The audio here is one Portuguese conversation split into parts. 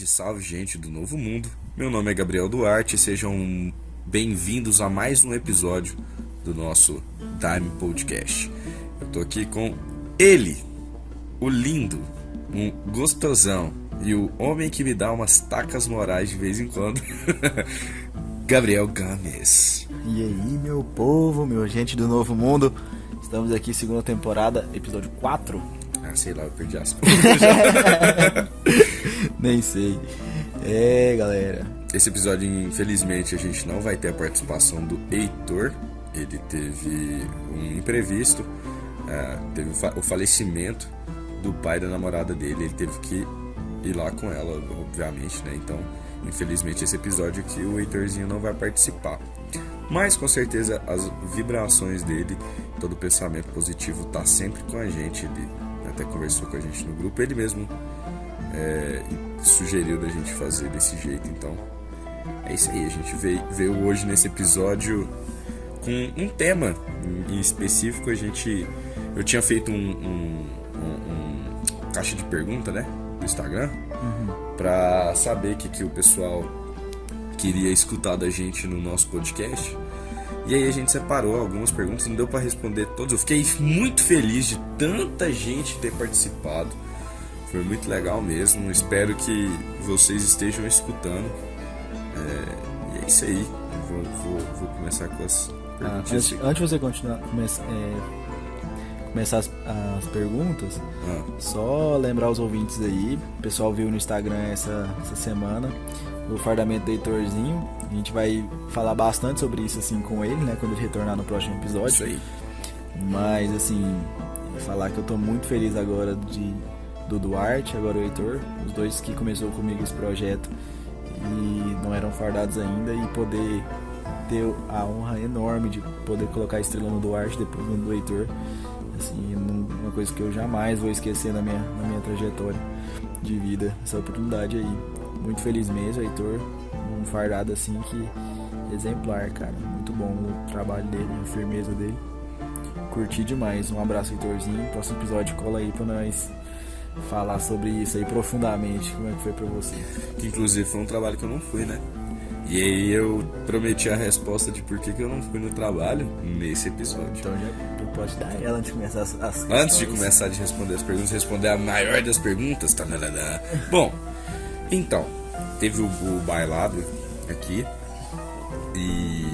Salve gente do Novo Mundo, meu nome é Gabriel Duarte e sejam bem-vindos a mais um episódio do nosso Time Podcast. Eu tô aqui com ele, o lindo, um gostosão e o homem que me dá umas tacas morais de vez em quando, Gabriel Gomes. E aí meu povo, meu gente do Novo Mundo, estamos aqui segunda temporada, episódio 4. Sei lá, eu perdi as contas. Nem sei. Galera, esse episódio, infelizmente, a gente não vai ter a participação do Heitor. Ele teve um imprevisto, teve o falecimento do pai da namorada dele. Ele teve que ir lá com ela, obviamente, né? Então, infelizmente, esse episódio aqui o Heitorzinho não vai participar. Mas, com certeza, as vibrações dele, todo o pensamento positivo tá sempre com a gente. Ele até conversou com a gente no grupo, ele mesmo sugeriu da gente fazer desse jeito. Então é isso aí, a gente veio hoje nesse episódio com um tema em específico. Eu tinha feito um caixa de pergunta, né, no Instagram, pra saber o que o pessoal queria escutar da gente no nosso podcast. E aí a gente separou algumas perguntas, não deu pra responder todas. Eu fiquei muito feliz de tanta gente ter participado. Foi muito legal mesmo. Espero que vocês estejam escutando. E é isso aí. Vou começar com as perguntas. Antes de você começar as perguntas, só lembrar os ouvintes aí. O pessoal viu no Instagram essa semana o fardamento do Heitorzinho. A gente vai falar bastante sobre isso assim com ele, né, quando ele retornar no próximo episódio. Isso aí. Mas assim, falar que eu tô muito feliz agora do Duarte, agora o Heitor, os dois que começou comigo esse projeto e não eram fardados ainda, e poder ter a honra enorme de poder colocar a estrela no Duarte depois no Heitor, assim, uma coisa que eu jamais vou esquecer na minha trajetória de vida, essa oportunidade aí. Muito feliz mesmo, Heitor, um fardado assim que exemplar, cara, muito bom o trabalho dele, a firmeza dele, curti demais. Um abraço, Heitorzinho. Próximo episódio cola aí pra nós falar sobre isso aí profundamente, como é que foi pra você. Que inclusive foi um trabalho que eu não fui, né? E aí eu prometi a resposta de por que eu não fui no trabalho nesse episódio. Então já pode dar ela antes de começar as questões. Antes de começar a responder as perguntas, responder a maior das perguntas. Bom, então, teve o bailado aqui e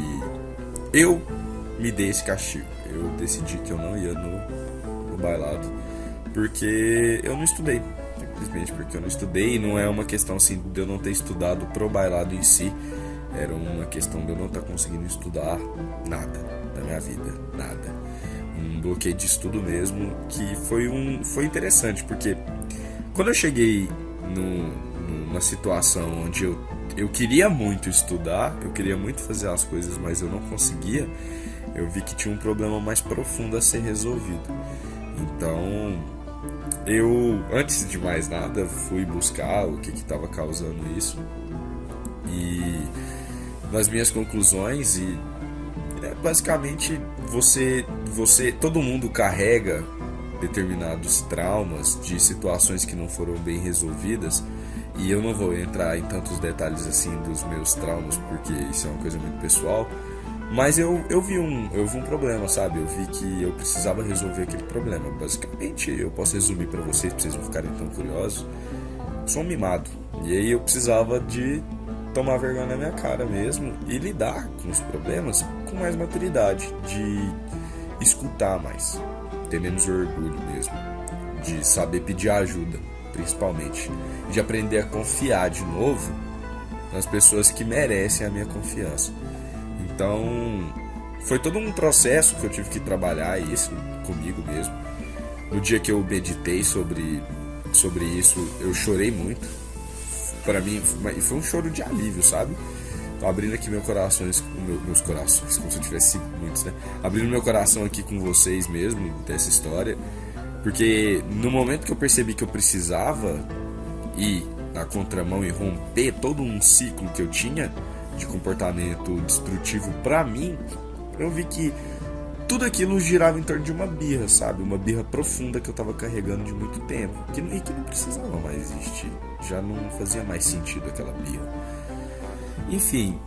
eu me dei esse castigo. Eu decidi que eu não ia no bailado porque eu não estudei. Simplesmente porque eu não estudei. E não é uma questão assim de eu não ter estudado pro bailado em si. Era uma questão de eu não estar conseguindo estudar nada da minha vida, nada. Um bloqueio de estudo mesmo, que foi interessante, porque quando eu cheguei numa situação onde eu queria muito estudar, eu queria muito fazer as coisas, mas eu não conseguia, eu vi que tinha um problema mais profundo a ser resolvido. Então, eu, antes de mais nada, fui buscar o que estava causando isso. E nas minhas conclusões, basicamente, todo mundo carrega determinados traumas de situações que não foram bem resolvidas. E eu não vou entrar em tantos detalhes assim dos meus traumas, porque isso é uma coisa muito pessoal. Mas eu vi um problema, sabe? Eu vi que eu precisava resolver aquele problema. Basicamente, eu posso resumir pra vocês não ficarem tão curiosos. Sou um mimado. E aí eu precisava de tomar vergonha na minha cara mesmo e lidar com os problemas com mais maturidade, de escutar mais, ter menos orgulho mesmo, de saber pedir ajuda, principalmente, de aprender a confiar de novo nas pessoas que merecem a minha confiança. Então, foi todo um processo que eu tive que trabalhar isso comigo mesmo. No dia que eu meditei sobre isso, eu chorei muito. pra mim foi um choro de alívio, sabe? Tô abrindo aqui meus corações, como se eu tivesse muitos, né? Abrindo meu coração aqui com vocês mesmo, dessa história. Porque no momento que eu percebi que eu precisava ir na contramão e romper todo um ciclo que eu tinha de comportamento destrutivo pra mim, eu vi que tudo aquilo girava em torno de uma birra, sabe? Uma birra profunda que eu tava carregando de muito tempo e que não precisava mais existir. Já não fazia mais sentido aquela birra. Enfim,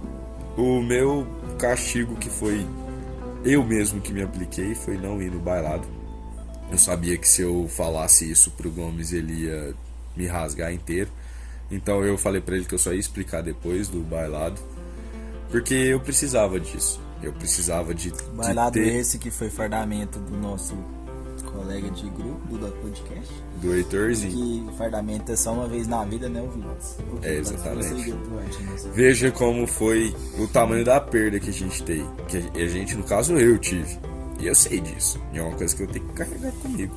o meu castigo, que foi eu mesmo que me apliquei, foi não ir no bailado. Eu sabia que se eu falasse isso pro Gomes, ele ia me rasgar inteiro. Então eu falei pra ele que eu só ia explicar depois do bailado, porque eu precisava disso. Eu precisava de Bailado ter... esse que foi fardamento do nosso colega de grupo do podcast. Do Heitorzinho. Que fardamento é só uma vez na vida, né, ouvintes? É, exatamente. Veja como foi o tamanho da perda que a gente tem. Que a gente, no caso, eu tive. E eu sei disso. E é uma coisa que eu tenho que carregar comigo.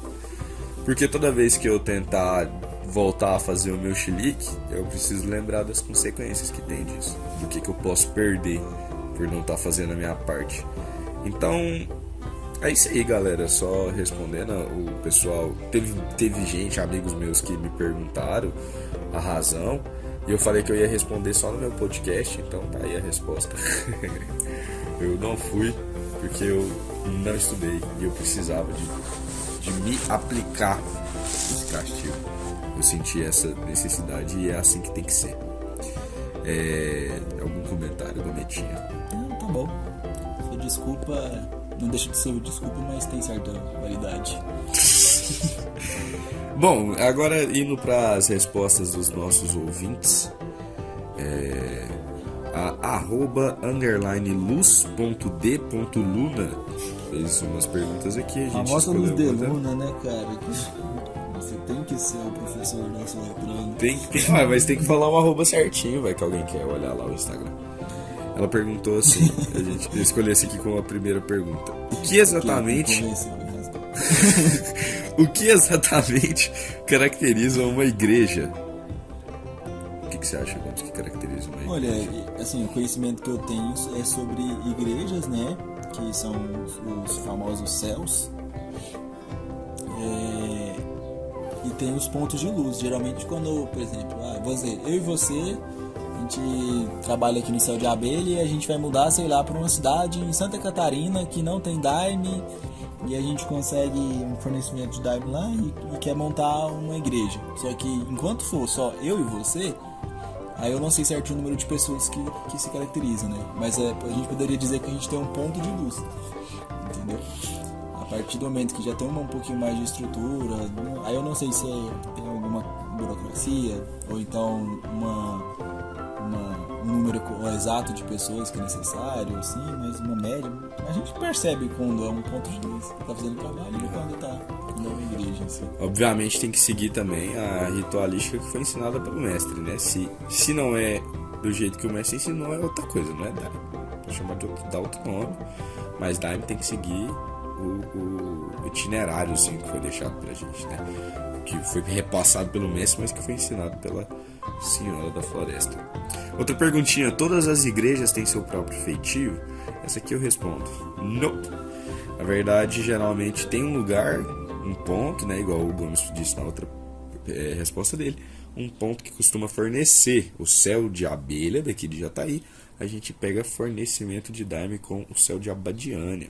Porque toda vez que eu tentar voltar a fazer o meu chilique, eu preciso lembrar das consequências que tem disso. Do que eu posso perder por não estar fazendo a minha parte. Então, é isso aí, galera. Só respondendo, o pessoal... Teve gente, amigos meus, que me perguntaram a razão. E eu falei que eu ia responder só no meu podcast. Então tá aí a resposta. Eu não fui porque eu não estudei. E eu precisava de me aplicar esse castigo. Eu senti essa necessidade e é assim que tem que ser. Algum comentário do Metinha? Não, tá bom. Sua desculpa não deixa de ser desculpa, mas tem certa validade. Bom, agora indo para as respostas dos nossos ouvintes. A @luz.d.luna fez umas perguntas aqui. A gente famosa Luz de Luna, né, cara? Você tem que ser o professor nosso letrando. Mas tem que falar um arroba certinho, vai, que alguém quer olhar lá o Instagram. Ela perguntou assim, eu escolhi esse aqui como a primeira pergunta. O que exatamente caracteriza uma igreja? O que você acha, Gomes, que caracteriza uma igreja? Olha, assim, o conhecimento que eu tenho é sobre igrejas, né? Que são os famosos céus. E tem os pontos de luz. Geralmente quando, por exemplo, eu e você, a gente trabalha aqui no Céu de Abelha e a gente vai mudar, sei lá, para uma cidade em Santa Catarina que não tem Daime, e a gente consegue um fornecimento de Daime lá e quer montar uma igreja. Só que enquanto for só eu e você, aí eu não sei certo o número de pessoas que se caracteriza, né? Mas a gente poderia dizer que a gente tem um ponto de luz, entendeu? A partir do momento que já tem um pouquinho mais de estrutura, aí eu não sei se tem alguma burocracia ou então um número exato de pessoas que é necessário, assim, mas uma média. A gente percebe quando é um ponto de luz que tá fazendo trabalho e quando tá numa igreja, assim. Obviamente tem que seguir também a ritualística que foi ensinada pelo mestre, né? Se não é do jeito que o mestre ensinou, é outra coisa, não é Daime. Pode chamar de outro nome, mas Daime tem que seguir o itinerário, assim, que foi deixado pra gente, né? Que foi repassado pelo mestre, mas que foi ensinado pela Senhora da Floresta. Outra perguntinha: todas as igrejas têm seu próprio feitio? Essa aqui eu respondo: não. Na verdade, geralmente tem um lugar, um ponto, né? Igual o Gomes disse na outra resposta dele, um ponto que costuma fornecer o Céu de Abelha, daqui de Jataí. A gente pega fornecimento de Daime com o Céu de Abadiânia,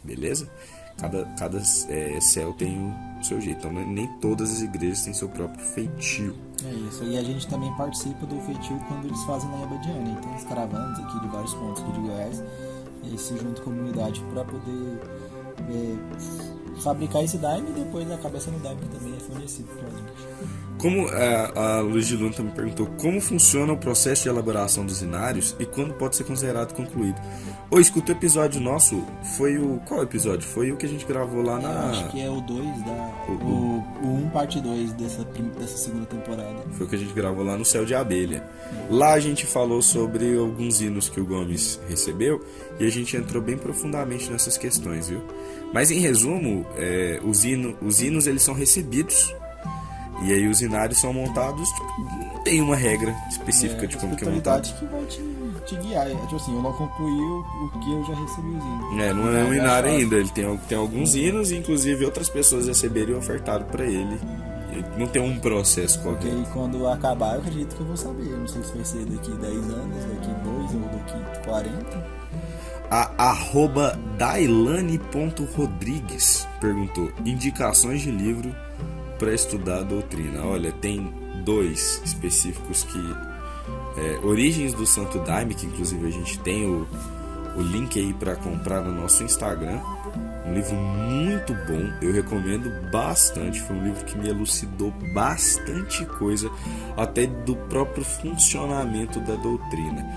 beleza? Cada céu tem o seu jeito. Então nem todas as igrejas têm seu próprio feitio. É isso. E a gente também participa do feitio quando eles fazem na Abadiânia. Tem as caravanas aqui de vários pontos aqui de Goiás. E se junta com a comunidade para poder fabricar esse Daime, e depois acaba sendo Daime que também é fornecido pra gente. Como a Luz de Luna também perguntou, como funciona o processo de elaboração dos inários e quando pode ser considerado concluído? Escuta, o episódio nosso foi o... Qual episódio? Foi o que a gente gravou lá na... Acho que é o 2 o 1 parte 2 dessa segunda temporada. Foi o que a gente gravou lá no Céu de Abelha. Lá a gente falou sobre alguns hinos que o Gomes recebeu e a gente entrou bem profundamente nessas questões, viu? Mas em resumo, os hinos eles são recebidos E aí os inários são montados, tipo, não tem uma regra específica de como que é montado. Que vai te guiar. Tipo assim, eu não concluí o que eu já recebi os hinos. Não é um inário ainda, ele tem alguns hinos, e inclusive outras pessoas receberam e ofertaram pra ele. Não tem um processo qualquer. Porque quando acabar, eu acredito que eu vou saber. Eu não sei se vai ser daqui 10 anos, daqui 2 ou daqui 40. A @dailane.rodrigues perguntou: indicações de livro para estudar a doutrina. Olha, tem 2 específicos que Origens do Santo Daime, que inclusive a gente tem o link aí para comprar no nosso Instagram. Um livro muito bom, eu recomendo bastante. Foi um livro que me elucidou bastante coisa, até do próprio funcionamento da doutrina.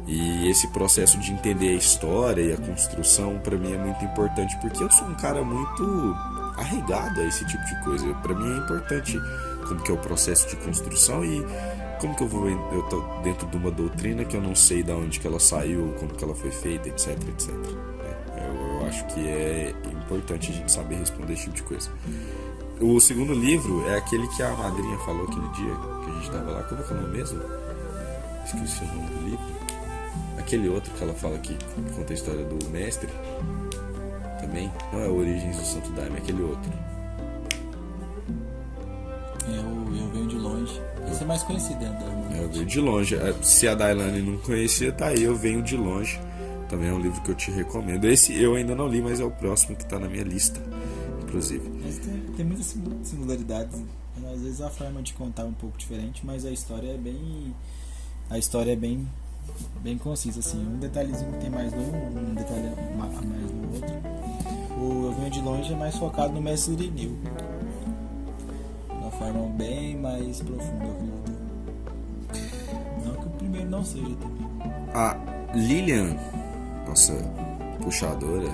E esse processo de entender a história e a construção, para mim é muito importante, porque eu sou um cara muito arraigado a esse tipo de coisa. Para mim é importante como que é o processo de construção e como que eu tô dentro de uma doutrina que eu não sei de onde que ela saiu, como que ela foi feita, etc, etc. Eu acho que é importante a gente saber responder esse tipo de coisa. O segundo livro é aquele que a madrinha falou aquele dia que a gente tava lá. Como é que é o nome mesmo? Esqueci o nome do livro. Aquele outro que ela fala que conta a história do mestre também. Não é Origens do Santo Daime, é aquele outro. Eu venho de longe. Esse é mais conhecido dentro da Eu venho de longe. Se a Dailane não conhecia, tá aí, Eu Venho de Longe. Também é um livro que eu te recomendo. Esse eu ainda não li, mas é o próximo que tá na minha lista, inclusive. Mas tem muitas similaridades. Às vezes a forma de contar é um pouco diferente, mas a história é bem concisa, assim. Um detalhezinho que tem mais num, um detalhe a mais no outro. O Eu Venho de Longe é mais focado no mestre Irineu. De uma forma bem mais profunda, eu acredito. Não que o primeiro não seja também. A Lilian, nossa puxadora,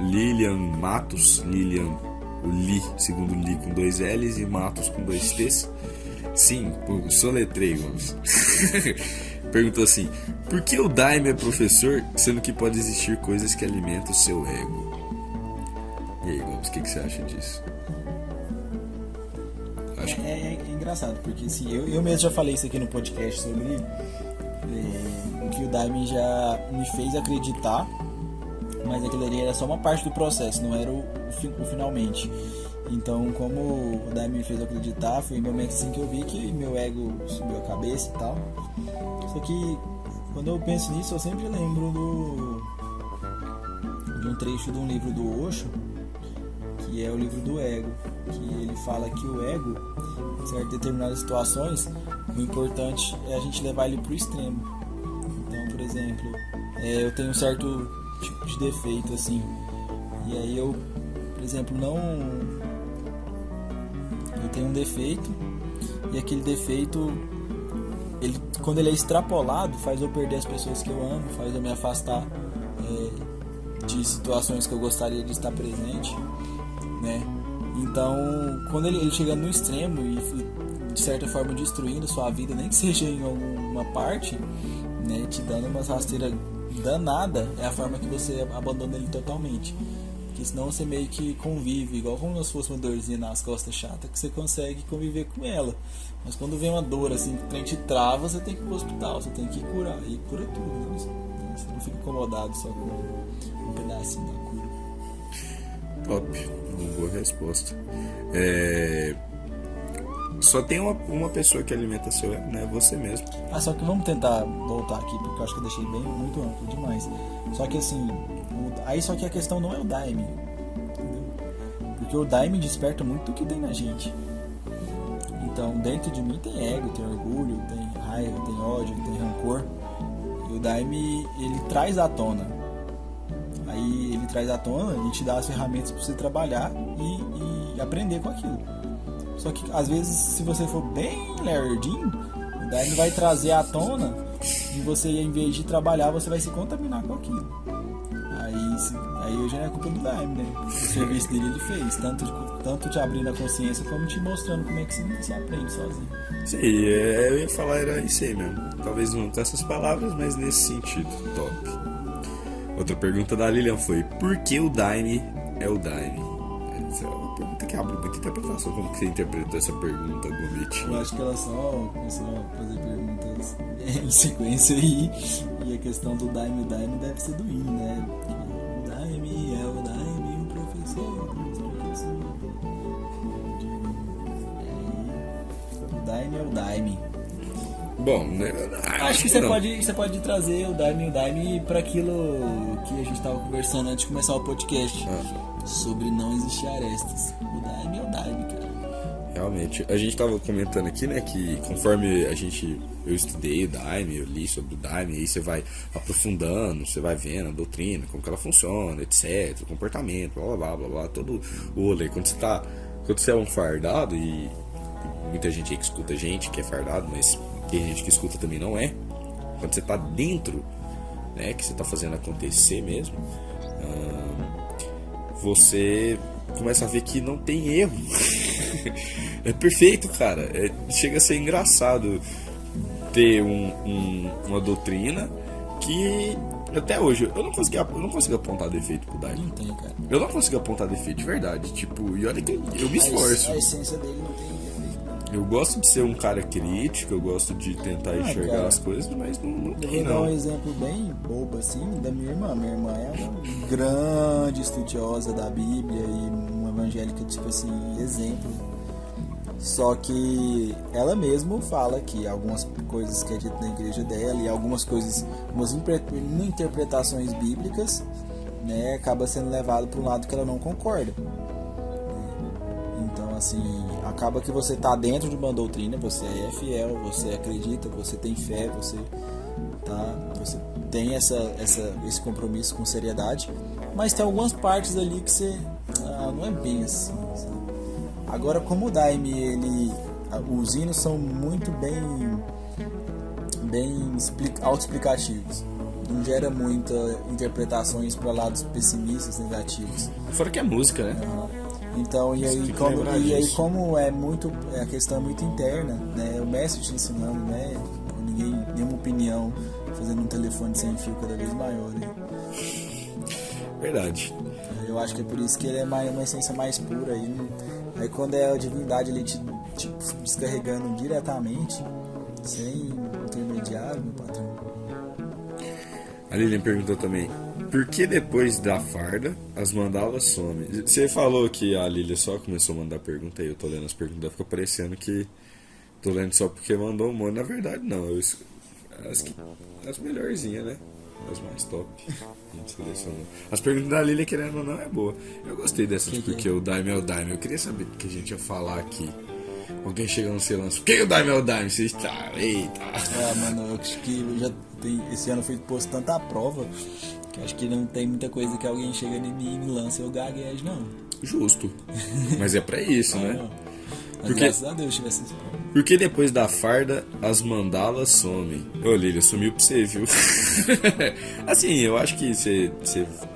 @Lilian Matos, Lilian, o Li, segundo Li com 2 L's e Matos com 2 T's. Sim, soletrei, vamos. Perguntou assim: por que o Daime é professor, sendo que pode existir coisas que alimentam o seu ego? E aí, Gomes, o que você acha disso? É engraçado, porque assim, eu mesmo já falei isso aqui no podcast sobre o que o Daime já me fez acreditar, mas aquilo ali era só uma parte do processo, não era o finalmente. Então, como o Daime me fez acreditar, foi um momento assim que eu vi que meu ego subiu a cabeça e tal. Só que quando eu penso nisso, eu sempre lembro de um trecho de um livro do Osho, que é o livro do ego, que ele fala que o ego, em certas determinadas situações, o importante é a gente levar ele pro extremo. Então, por exemplo, eu tenho um certo tipo de defeito, assim, e aí eu, por exemplo, eu tenho um defeito, e aquele defeito, quando ele é extrapolado, faz eu perder as pessoas que eu amo, faz eu me afastar de situações que eu gostaria de estar presente, né? Então, quando ele chega no extremo e de certa forma destruindo sua vida, nem que seja em alguma parte, né, te dando uma rasteira danada, é a forma que você abandona ele totalmente. Porque senão você meio que convive, igual como se fosse uma dorzinha nas costas chata, que você consegue conviver com ela. Mas quando vem uma dor assim, que o trem te trava, você tem que ir pro hospital, você tem que curar, e cura tudo, né? Você não fica incomodado só com um pedacinho da cura. Top, uma boa resposta. Só tem uma pessoa que alimenta seu ego, né? Você mesmo. Só que vamos tentar voltar aqui, porque eu acho que eu deixei muito amplo demais. Só que assim, só que a questão não é o Daime, entendeu? Porque o Daime desperta muito do que tem na gente. Então, dentro de mim tem ego, tem orgulho, tem raiva, tem ódio, tem rancor. E o Daime, ele traz à tona. Aí ele traz à tona e te dá as ferramentas para você trabalhar e aprender com aquilo. Só que às vezes, se você for bem lerdinho, o Daime vai trazer à tona e você, em vez de trabalhar, você vai se contaminar com aquilo. Aí hoje não é culpa do Daime, né? O serviço dele ele fez, tanto te abrindo a consciência como te mostrando como é que se aprende sozinho. Sim, eu ia falar, era isso aí mesmo. Talvez não com essas palavras, mas nesse sentido. Top. Outra pergunta da Lilian foi: por que o Daime é o Daime? uma pergunta que abre muita interpretação. Como que você interpretou essa pergunta, Gometinho? Eu acho que ela só começou a fazer perguntas em sequência aí. E a questão do Daime deve ser do In, né? O Daime é o Daime, o professor dos professores. O Daime é o Daime. Bom, né, Acho que você pode trazer o Daime para aquilo que a gente estava conversando antes de começar o podcast. Sobre não existir arestas. O Daime é o Daime, cara. Realmente, a gente tava comentando aqui, né, que conforme eu estudei o Daime, eu li sobre o Daime, aí você vai aprofundando, você vai vendo a doutrina, como que ela funciona, etc, o comportamento, blá, todo o rolê. Quando você é um fardado, e muita gente aí que escuta gente que é fardado, mas tem gente que escuta também não é. Quando você tá dentro, né, que você tá fazendo acontecer mesmo, você começa a ver que não tem erro. É perfeito, cara. Chega a ser engraçado ter uma doutrina que até hoje eu não consigo apontar defeito pro Daime. Não tem, cara. Eu não consigo apontar defeito de verdade. Tipo, e olha que eu me esforço. A essência dele não tem defeito. Eu gosto de ser um cara crítico, eu gosto de tentar enxergar cara, as coisas, mas não tem, eu vou dar um exemplo bem bobo, assim, da minha irmã. Minha irmã é uma grande estudiosa da Bíblia e uma evangélica, tipo assim, exemplo. Só que ela mesma fala que algumas coisas que é dito na igreja dela e algumas coisas, algumas interpretações bíblicas, né, acaba sendo levado para um lado que ela não concorda. Então, assim, acaba que você tá dentro de uma doutrina, você é fiel, você acredita, você tem fé, você tem esse compromisso com seriedade, mas tem algumas partes ali que você não é bem assim, sabe? Agora, como o Daime, os hinos são muito bem autoexplicativos, não gera muitas interpretações para lados pessimistas, negativos. Fora que é música, né? Então, e aí como a questão é muito interna, né? O mestre te ensinando, né? Nenhuma opinião, fazendo um telefone sem fio cada vez maior. Né? Verdade. Eu acho que é por isso que ele é uma essência mais pura. Aí quando é a divindade ele te descarregando diretamente, sem intermediário, meu patrão. A Lilian perguntou também: por que depois da farda as mandalas somem? Você falou que a Lilian só começou a mandar pergunta, aí eu tô lendo as perguntas, fica parecendo que tô lendo só porque mandou um monte. Na verdade não, as melhorzinhas, né? As mais top. A gente selecionou. As perguntas da Lilian, querendo ou não, é boa. Eu gostei dessas porque o Daime é o Daime. Eu queria saber o que a gente ia falar aqui. Alguém chega no seu lance, por que o Daime é o Daime? Você está, eita. Mano, eu acho que esse ano foi posto tanta prova que acho que não tem muita coisa que alguém chega em mim e me lança e eu gaguejo, não. Justo. Mas é pra isso, né? Mas graças a Deus tivesse esse prova. Porque depois da farda, as mandalas somem. Ô, Lília, sumiu pra você, viu? Assim, eu acho que você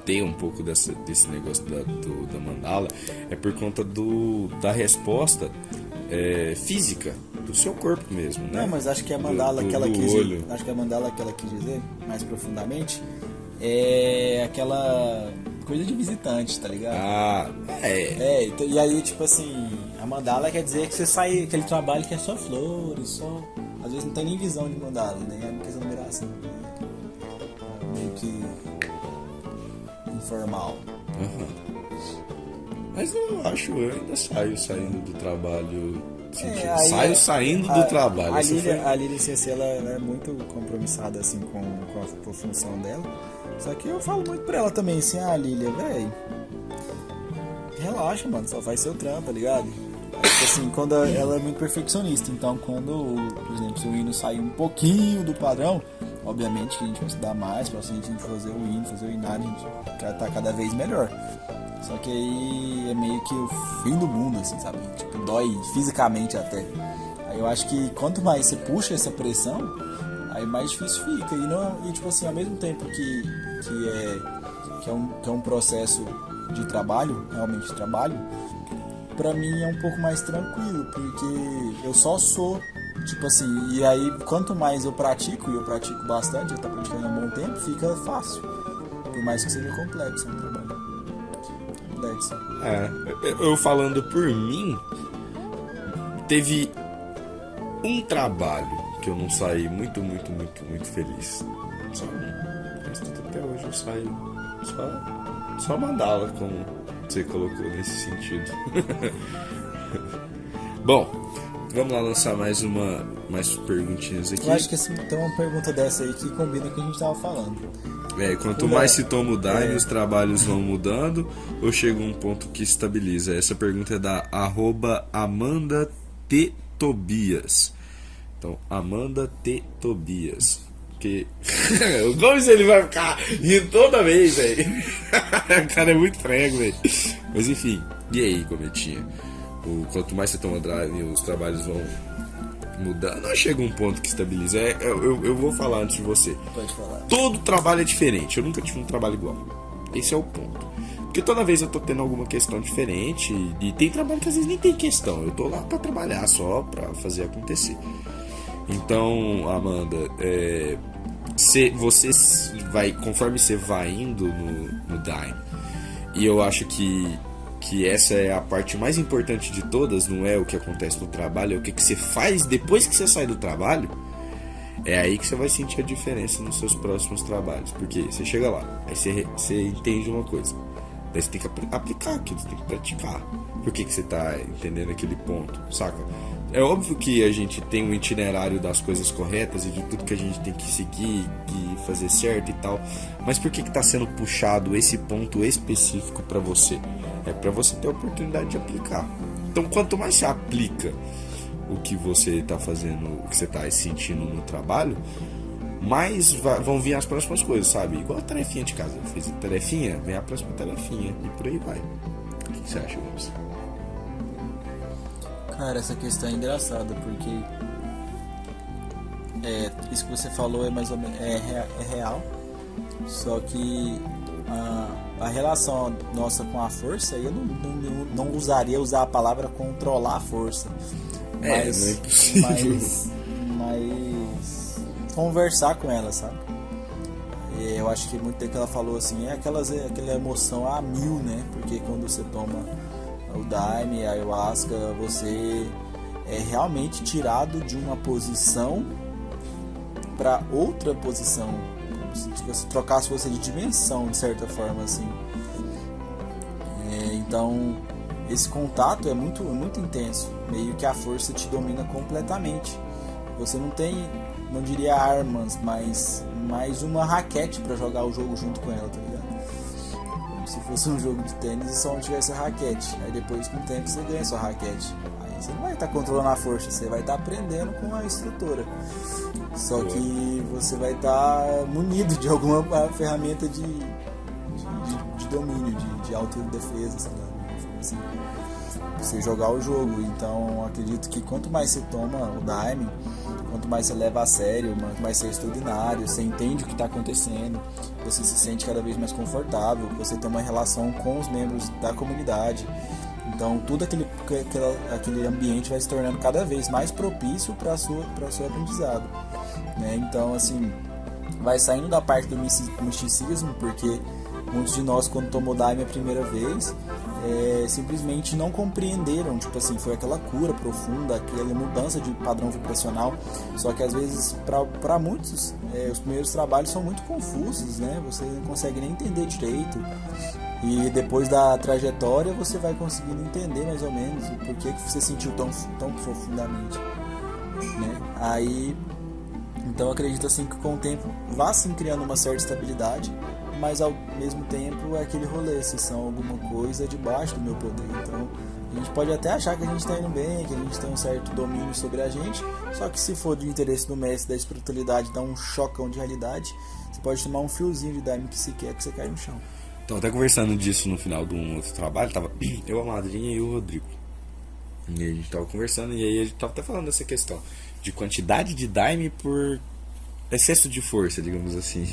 tem um pouco desse negócio da mandala. É por conta da resposta física do seu corpo mesmo, né? Não, mas acho que a mandala que ela quis dizer, mais profundamente, é aquela coisa de visitante, tá ligado? E aí, tipo assim, a mandala quer dizer que você sai aquele trabalho que é só flores, só... Às vezes não tem nem visão de mandala, né? É uma questão de miração. Meio que informal. Uhum. Mas eu acho, eu ainda saio saindo do trabalho. Saio saindo do trabalho. A Lilian CC, ela é muito compromissada assim, com a função dela. Só que eu falo muito pra ela também, assim, Lilian, velho, relaxa, mano, só faz seu trampo, tá ligado? Assim, quando ela é muito perfeccionista, então quando, por exemplo, se o hino sair um pouquinho do padrão, obviamente que a gente vai estudar mais pra gente fazer o hino, fazer o inário, a gente quer estar cada vez melhor. Só que aí é meio que o fim do mundo, assim, sabe? Tipo, dói fisicamente até. Aí eu acho que quanto mais você puxa essa pressão, aí mais difícil fica. E tipo assim, ao mesmo tempo que é um processo de trabalho, realmente de trabalho, pra mim é um pouco mais tranquilo, porque eu só sou, tipo assim, e aí quanto mais eu pratico, e eu pratico bastante, eu tô praticando há um bom tempo, fica fácil. Por mais que seja complexo, é um trabalho. complexo. Eu falando por mim, teve um trabalho que eu não saí muito feliz. Só um. Mas até hoje eu saio só mandala, como você colocou nesse sentido. Bom, vamos lá lançar mais perguntinhas aqui. Eu acho que tem uma pergunta dessa aí que combina com o que a gente tava falando. Quanto mais se toma o Daime, os trabalhos vão mudando ou chega um ponto que estabiliza? Essa pergunta é da @Amanda T. Tobias. Então, Amanda T. Tobias. Que o Gomes, ele vai ficar rindo toda vez, velho. O cara é muito prego, velho. Mas enfim, e aí, Cometinha? Quanto mais você toma Daime, os trabalhos vão mudar. Não chega um ponto que estabiliza. Eu vou falar antes de você. Pode falar. Todo trabalho é diferente. Eu nunca tive um trabalho igual. Esse é o ponto. Porque toda vez eu tô tendo alguma questão diferente. E tem trabalho que às vezes nem tem questão. Eu tô lá pra trabalhar só, pra fazer acontecer. Então, Amanda, você vai, conforme você vai indo no Daime, e eu acho que essa é a parte mais importante de todas, não é o que acontece no trabalho, é o que você faz depois que você sai do trabalho. É aí que você vai sentir a diferença nos seus próximos trabalhos. Porque você chega lá, aí você entende uma coisa, daí você tem que aplicar aquilo, você tem que praticar. Por que você tá entendendo aquele ponto, saca? É óbvio que a gente tem um itinerário das coisas corretas e de tudo que a gente tem que seguir e fazer certo e tal, mas por que tá sendo puxado esse ponto específico para você? É para você ter a oportunidade de aplicar. Então, quanto mais você aplica o que você tá fazendo, o que você tá sentindo no trabalho, mais vão vir as próximas coisas, sabe? Igual a tarefinha de casa. Eu fiz a tarefinha, vem a próxima tarefinha e por aí vai. O que você acha, Gomes? Cara, essa questão é engraçada, porque isso que você falou é mais ou menos é real, só que a relação nossa com a força, eu não usaria a palavra controlar a força, mas, não é impossível. mas conversar com ela, sabe? Eu acho que muito tempo que ela falou assim, aquela emoção a mil, né? Porque quando você toma o Daime, a Ayahuasca, você é realmente tirado de uma posição para outra posição, como se você trocasse você de dimensão, de certa forma, assim. Então, esse contato é muito intenso, meio que a força te domina completamente. Você não tem, não diria armas, mas mais uma raquete para jogar o jogo junto com ela, tá ligado? Se fosse um jogo de tênis e só não tivesse a raquete. Aí depois, com o tempo, você ganha sua raquete. Aí você não vai estar controlando a força, você vai estar aprendendo com a instrutora. Só que você vai estar munido de alguma ferramenta de domínio, de autodefesa, sei lá, assim, você jogar o jogo. Então, acredito que quanto mais você toma o Daime, quanto mais você leva a sério, quanto mais você é extraordinário, você entende o que está acontecendo, você se sente cada vez mais confortável, você tem uma relação com os membros da comunidade. Então, tudo aquele ambiente vai se tornando cada vez mais propício para o seu aprendizado, né? Então, assim, vai saindo da parte do misticismo, porque muitos de nós, quando tomou Daime a primeira vez, simplesmente não compreenderam, tipo assim, foi aquela cura profunda, aquela mudança de padrão vibracional. Só que às vezes, para muitos, os primeiros trabalhos são muito confusos, né? Você não consegue nem entender direito, e depois da trajetória você vai conseguindo entender mais ou menos o porquê que você sentiu tão profundamente, né? Aí, então acredito assim que com o tempo vá sim criando uma certa estabilidade, mas ao mesmo tempo é aquele rolê, se são alguma coisa debaixo do meu poder. Então a gente pode até achar que a gente está indo bem, que a gente tem um certo domínio sobre a gente, só que se for de interesse do mestre da espiritualidade, dá um chocão de realidade, você pode tomar um fiozinho de Daime que se quer que você cai no chão. Então, até conversando disso no final de um outro trabalho, tava eu, a madrinha e o Rodrigo. E a gente tava conversando, e aí a gente tava até falando dessa questão de quantidade de Daime por excesso de força, digamos assim.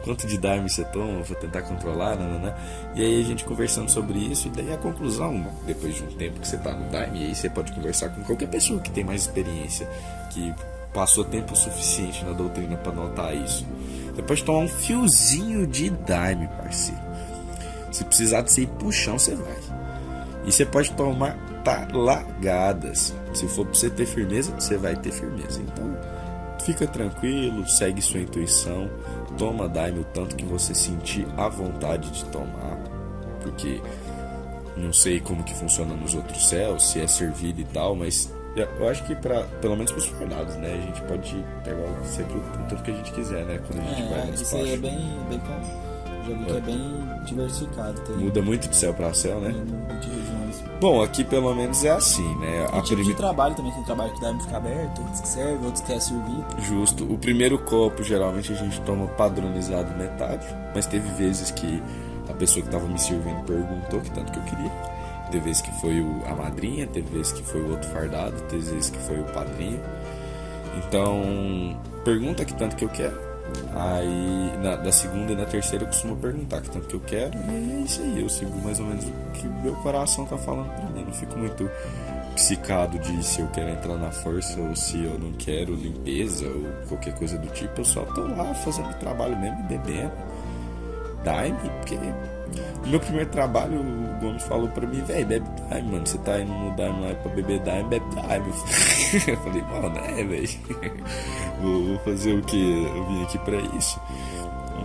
Quanto de Daime você toma pra tentar controlar, né? E aí a gente conversando sobre isso, e daí a conclusão, depois de um tempo que você tá no Daime, e aí você pode conversar com qualquer pessoa que tem mais experiência, que passou tempo suficiente na doutrina pra notar isso. Você pode tomar um fiozinho de Daime, parceiro. Se precisar de você ir pro chão, você vai. E você pode tomar talagadas. Se for pra você ter firmeza, você vai ter firmeza. Então, fica tranquilo, segue sua intuição, toma Daime o tanto que você sentir a vontade de tomar, porque não sei como que funciona nos outros céus, se é servido e tal, mas eu acho que pelo menos pros fardados, né, a gente pode pegar sempre o tanto que a gente quiser, né, quando a gente vai no isso despacho. aí é bem já vi que é bem diversificado. Muda muito de céu pra céu, né? De regiões. Bom, aqui pelo menos é assim, né? E tipo de trabalho também, tem trabalho que dá pra ficar aberto, outros que serve, outros que quer servir. Justo. O primeiro copo, geralmente, a gente toma padronizado metade, mas teve vezes que a pessoa que tava me servindo perguntou que tanto que eu queria. Teve vezes que foi a madrinha, teve vezes que foi o outro fardado, teve vezes que foi o padrinho. Então, pergunta que tanto que eu quero. Aí, da segunda e na terceira eu costumo perguntar que tanto que eu quero. E é isso aí, eu sigo mais ou menos o que meu coração tá falando pra mim. Não fico muito psicado de se eu quero entrar na força ou se eu não quero limpeza ou qualquer coisa do tipo. Eu só tô lá fazendo trabalho mesmo e bebendo Daime, porque no meu primeiro trabalho o Gomes falou pra mim: velho, bebe Daime, mano, você tá indo no Daime lá pra beber Daime, bebe Daime. Eu falei: mano, né, velho, vou fazer o que? Eu vim aqui pra isso.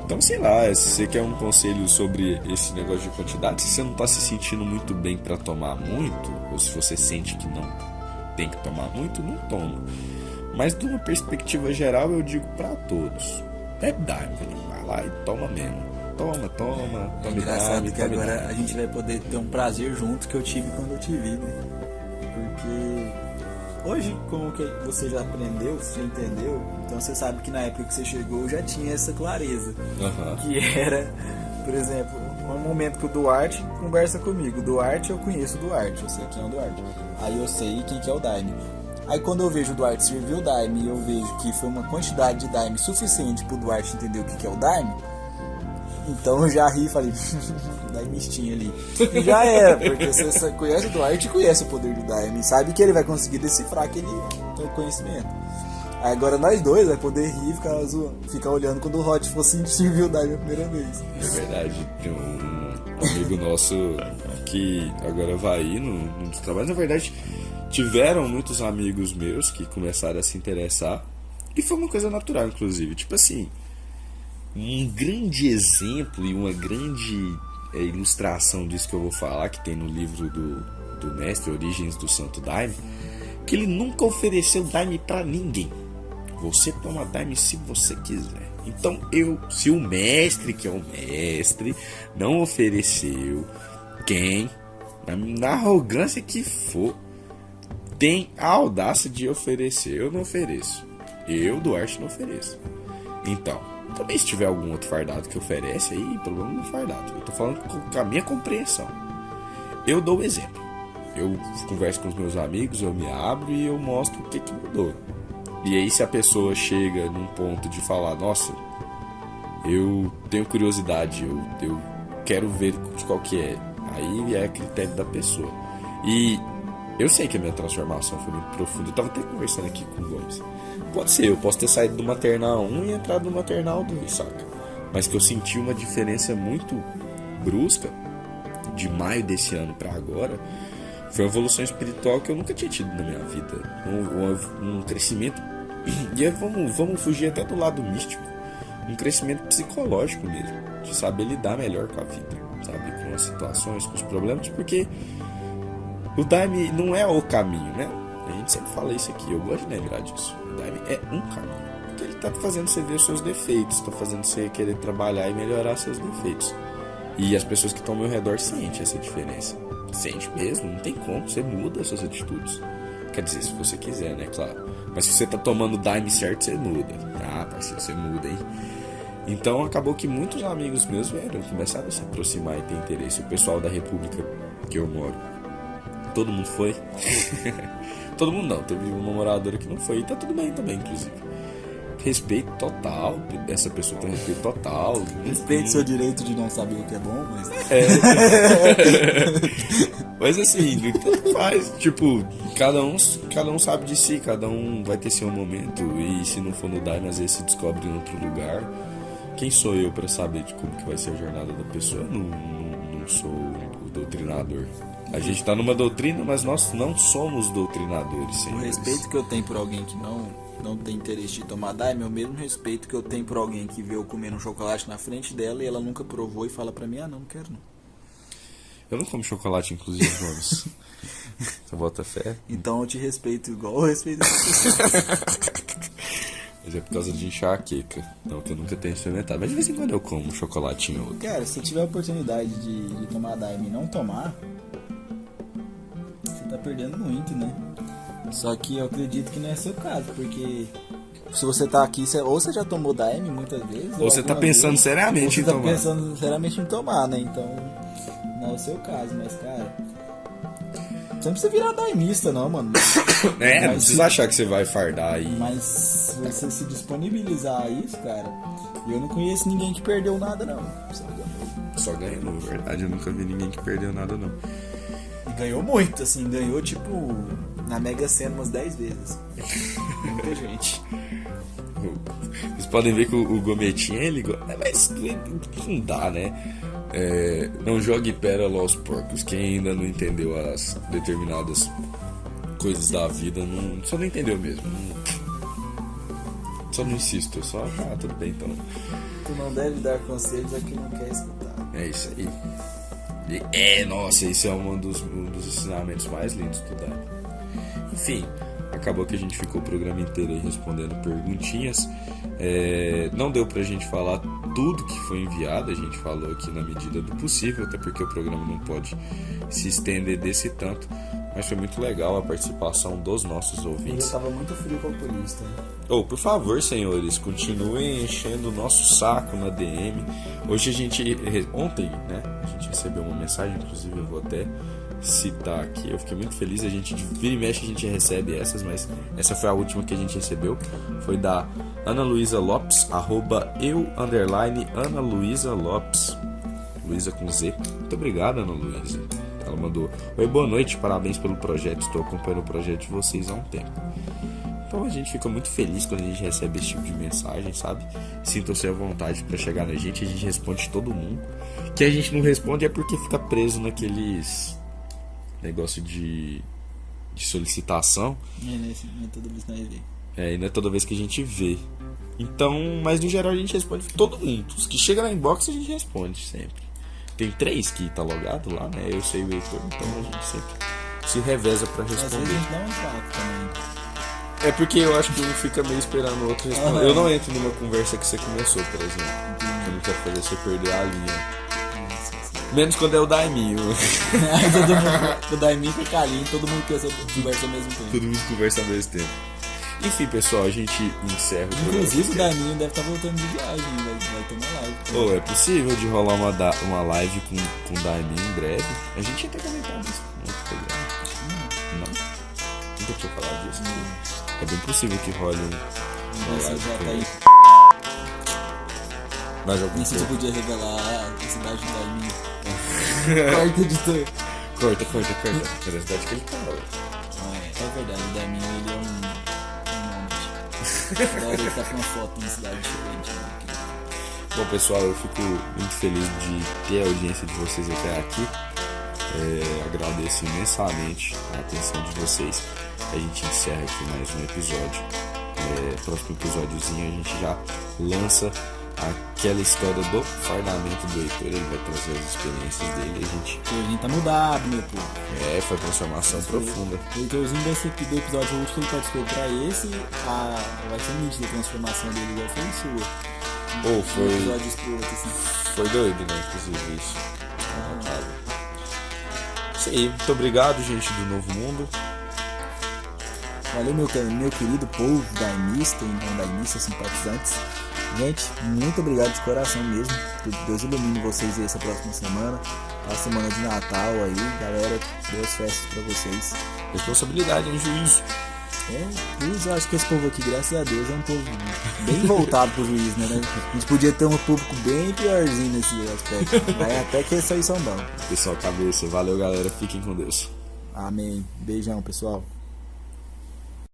Então, sei lá, se você quer um conselho sobre esse negócio de quantidade, se você não tá se sentindo muito bem pra tomar muito, ou se você sente que não tem que tomar muito, não toma. Mas de uma perspectiva geral eu digo pra todos: bebe Daime, vai lá e toma mesmo. Toma. É engraçado que agora a gente vai poder ter um prazer junto que eu tive quando eu te vi, né? Porque hoje, como que você já aprendeu, você já entendeu, então você sabe que na época que você chegou eu já tinha essa clareza. Que era, por exemplo, um momento que o Duarte conversa comigo. O Duarte, eu conheço o Duarte, eu sei quem é o Duarte. Aí eu sei quem que é o Daime. Aí quando eu vejo o Duarte servir o Daime e eu vejo que foi uma quantidade de Daime suficiente pro Duarte entender o que é o Daime, então eu já ri e falei, dá mistinha ali. E já era, porque você conhece o Duarte e conhece o poder do Daime, sabe que ele vai conseguir decifrar aquele conhecimento. Aí agora nós dois vai poder rir e ficar olhando quando o Hot fosse servir o Daime a primeira vez. É verdade, tem um amigo nosso que agora vai ir nos trabalhos. Na verdade, tiveram muitos amigos meus que começaram a se interessar, e foi uma coisa natural, inclusive. Tipo assim, um grande exemplo e uma grande ilustração disso que eu vou falar, que tem no livro do mestre Origens do Santo Daime, que ele nunca ofereceu Daime pra ninguém. Você toma Daime se você quiser. Então se o mestre, que é o mestre, não ofereceu, quem, na arrogância que for, tem a audácia de oferecer, eu não ofereço. Eu, Duarte, não ofereço. Então, também se tiver algum outro fardado que oferece, aí problema no fardado. Eu tô falando com a minha compreensão. Eu dou o exemplo. Eu converso com os meus amigos, eu me abro e eu mostro o que mudou. E aí se a pessoa chega num ponto de falar: nossa, eu tenho curiosidade, eu quero ver de qual que é, aí é critério da pessoa. E eu sei que a minha transformação foi muito profunda. Eu tava até conversando aqui com o Gomes. Pode ser, eu posso ter saído do maternal 1 e entrado no maternal 2, saca? Mas que eu senti uma diferença muito brusca de maio desse ano pra agora. Foi uma evolução espiritual que eu nunca tinha tido na minha vida. Um crescimento. E aí vamos fugir até do lado místico. Um crescimento psicológico mesmo. De saber lidar melhor com a vida, sabe? Com as situações, com os problemas. Porque o Daime não é o caminho, né? A gente sempre fala isso aqui, eu gosto de lembrar disso. O Daime é um caminho. Porque ele tá fazendo você ver os seus defeitos, tá fazendo você querer trabalhar e melhorar seus defeitos. E as pessoas que estão ao meu redor sentem essa diferença. Sente mesmo, não tem como, você muda as suas atitudes. Quer dizer, se você quiser, né, claro. Mas se você tá tomando o Daime certo, você muda. Ah, parceiro, você muda, hein? Então acabou que muitos amigos meus começaram a se aproximar e ter interesse. O pessoal da República que eu moro, todo mundo foi. Todo mundo não, teve uma moradora que não foi. E tá tudo bem também, inclusive. Respeito total, essa pessoa tem respeito total. Respeito seu direito de não saber o que é bom, mas... Mas assim, tanto faz. Tipo, cada um sabe de si, cada um vai ter seu momento. E se não for no Daime, às vezes se descobre em outro lugar. Quem sou eu pra saber de como que vai ser a jornada da pessoa? Não não sou o doutrinador. A gente tá numa doutrina, mas nós não somos doutrinadores, O senhores. respeito que eu tenho por alguém que não tem interesse de tomar Daime é o mesmo respeito que eu tenho por alguém que vê eu comendo um chocolate na frente dela e ela nunca provou e fala pra mim, não quero não. Eu não como chocolate, inclusive, Gomes. Você bota fé? Então eu te respeito igual eu respeito você. Mas é por causa de enxaqueca. Não, que eu nunca tenho experimentado. Mas de vez em quando eu como um chocolatinho ou outro. Cara, se você tiver a oportunidade de tomar Daime e não tomar, você tá perdendo muito, né? Só que eu acredito que não é seu caso, porque se você tá aqui, ou você já tomou Daime muitas vezes, Ou você tá pensando seriamente em tomar. Ou você tá pensando seriamente em tomar, né? Então, não é o seu caso, mas cara, você não precisa virar daimista não, mano. Não precisa achar que você vai fardar aí. Mas se você se disponibilizar a isso, cara, eu não conheço ninguém que perdeu nada não. Só ganhou, na verdade, eu nunca vi ninguém que perdeu nada, não. E ganhou muito, assim, ganhou tipo na Mega Sena umas 10 vezes. Muita gente. Vocês podem ver que o Gometinha, ele mas não dá, né? Não jogue pérola aos porcos. Quem ainda não entendeu as determinadas coisas da vida, só não entendeu mesmo. Só não insisto, só tudo bem então. Tu não deve dar conselhos a quem não quer escutar. É isso aí. Nossa, esse é um dos ensinamentos mais lindos do Dani. Enfim, acabou que a gente ficou o programa inteiro aí respondendo perguntinhas. Não deu pra gente falar tudo que foi enviado, a gente falou aqui na medida do possível, até porque o programa não pode se estender desse tanto, mas foi muito legal a participação dos nossos ouvintes. Eu tava muito frio calculista. Por favor, senhores, continuem enchendo o nosso saco na DM. Ontem, né, a gente recebeu uma mensagem, inclusive eu vou até citar aqui, eu fiquei muito feliz, a gente vira e mexe, a gente recebe essas, mas essa foi a última que a gente recebeu, foi da Ana Luísa Lopes, @eu_Ana Luísa Lopes, Luísa com Z. Muito obrigado, Ana Luísa. Ela mandou: oi, boa noite, parabéns pelo projeto, estou acompanhando o projeto de vocês há um tempo. Então a gente fica muito feliz quando a gente recebe esse tipo de mensagem, sabe? Sintam-se à vontade para chegar na gente, a gente responde todo mundo. Que a gente não responde é porque fica preso naqueles negócio de solicitação. Não é toda vez que nós vê. E não é toda vez que a gente vê. Então, mas no geral a gente responde todo mundo. Os que chegam na inbox a gente responde sempre. Tem 3 que tá logado lá, né? Eu sei o Heitor, então a gente sempre se reveza pra responder. Às vezes a gente dá um trato também. É porque eu acho que um fica meio esperando o outro responder. Eu não entro numa conversa que você começou, por exemplo. Eu não quero fazer você perder a linha. Menos quando é o Daiminho. O Daiminho fica calinho, todo mundo conversa ao mesmo tempo. Todo mundo conversa ao mesmo tempo. Enfim, pessoal, a gente encerra o programa. Inclusive o Daiminho deve estar voltando de viagem, vai ter uma live. É possível de rolar uma live com o Daiminho em breve. A gente tinha até comentado isso no outro programa. Não? Nunca tinha falado disso. É bem possível que role uma live já com tá ele. aí. Mais algum Nem se você tempo? podia revelar a cidade do Daiminho. Corta, editor. Corta. Era a cidade que ele tá, ué. É verdade, o Daiminho ele é um monte. Da hora ele tá com uma foto na cidade diferente. Bom, pessoal, eu fico muito feliz de ter a audiência de vocês até aqui. Agradeço imensamente a atenção de vocês. A gente encerra aqui mais um episódio. Próximo episódiozinho a gente já lança aquela história do fardamento do Heitor. Ele vai trazer as experiências dele. A gente tá mudado, meu povo. Foi transformação profunda. O Heitorzinho do episódio último que ele participou pra esse, vai ser nítida a transformação dele, igual foi sua. Foi episódios pro outro, assim. Foi doido, né? Inclusive isso. Isso aí. Muito obrigado, gente do Novo Mundo. Valeu, meu querido povo daimista e não daimista, simpatizantes. Gente, muito obrigado de coração mesmo. Deus ilumine vocês aí essa próxima semana. A semana de Natal aí, galera. Boas festas pra vocês. Responsabilidade, hein, juízo. Juiz, eu acho que esse povo aqui, graças a Deus, é um povo bem voltado pro juiz, né? A gente podia ter um público bem piorzinho nesse aspecto. Mas até que isso aí são bons. Pessoal, cabeça. Valeu, galera. Fiquem com Deus. Amém. Beijão, pessoal.